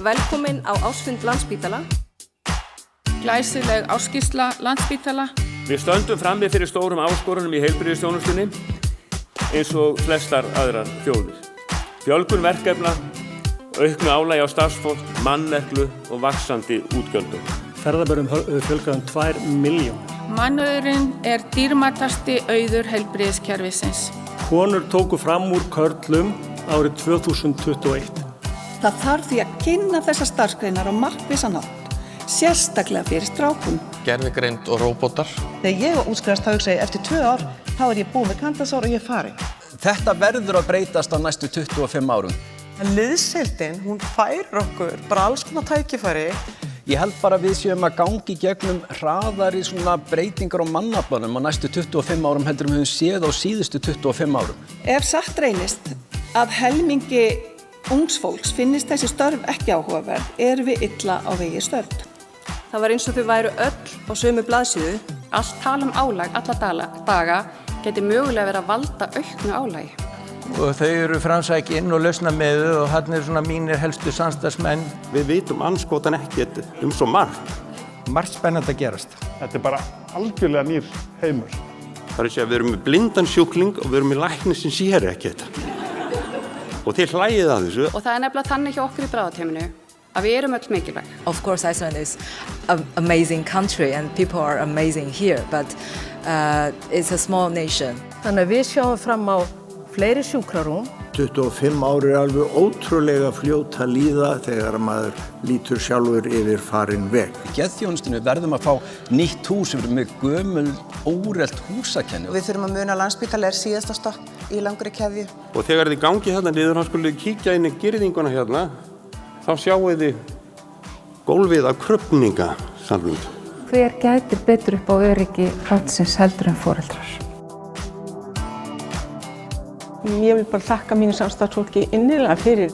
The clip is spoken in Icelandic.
Velkomin á ársfund Landspítala. Glæsileg ársskýrsla Landspítala. Við stöndum frammi fyrir stórum áskorunum í heilbrigðisþjónustunni eins og flestar aðrar þjóðir. Fjölgun verkefna, auknu álagi á starfsfólk, manneklu og vaxandi útgjöldum. Ferðabörum fjölgað 2 milljónir. Mannauðurinn dýrmætasti auður heilbrigðiskerfisins. Konur tóku fram úr körlum árið 2021. Það þarf því að kynna þessar starfsgreinar á markvissan hátt, sérstaklega fyrir strákum. Gervigreind og róbótar. Þegar ég útskrifast þá hugsa ég eftir 2 ár, þá ég búin með kandasár og ég farin. Þetta verður að breytast á næstu 25 árum. Liðsheildin, hún fær okkur bara alls konar tækifæri. Ég held bara að við séum að gangi gegnum hraðari svona breytingar á mannaflanum á næstu 25 árum heldur við höfum séð á síðustu 25 árum. Ef satt reynist að helmingi ungs fólks finnist þessi störf ekki áhugaverð, erum við illa á vegi stödd. Það var eins og þau væru öll á sömu blaðsíðu. Allt tal álag alla daga geti mögulega verið að valda auknu álagi. Og þau eru framsækin og lausnamiðuð og hann svona mínir helstu samstarfsmenn. Við vitum andskotan ekkert svo margt. Margt spennandi að gerast. Þetta bara algjörlega nýr heimur. Það að segja, við erum með blindan sjúkling og við erum með lækni sem sér ekkert. Og þið hlægið að þessu. Og það nefnilega þannig hjá okkur í bráðateyminu að við erum öll mikilvæg. Of course, Iceland is an amazing country and people are amazing here, but it's a small nation. Þannig að við sjáum fram á fleiri sjúkrarúm. 25 ár alveg ótrúlega fljótt að líða þegar maður lítur sjálfur yfir farinn veg. Í geðþjónustunni verðum að fá nýtt hús sem er með gömul, órelt húsakenni. Við þurfum að muna að Landspítali síðasta stopp í langri keðju. Og þegar þið gangi hérna niður, þá skulið kíkja inn í girðinguna hérna, þá sjáu þið gólfið af krufningasalnum. Hver gæti betur upp á öryggi barnsins heldur en foreldrar? Ég vil bara þakka mínu samstarfsfólki innilega fyrir.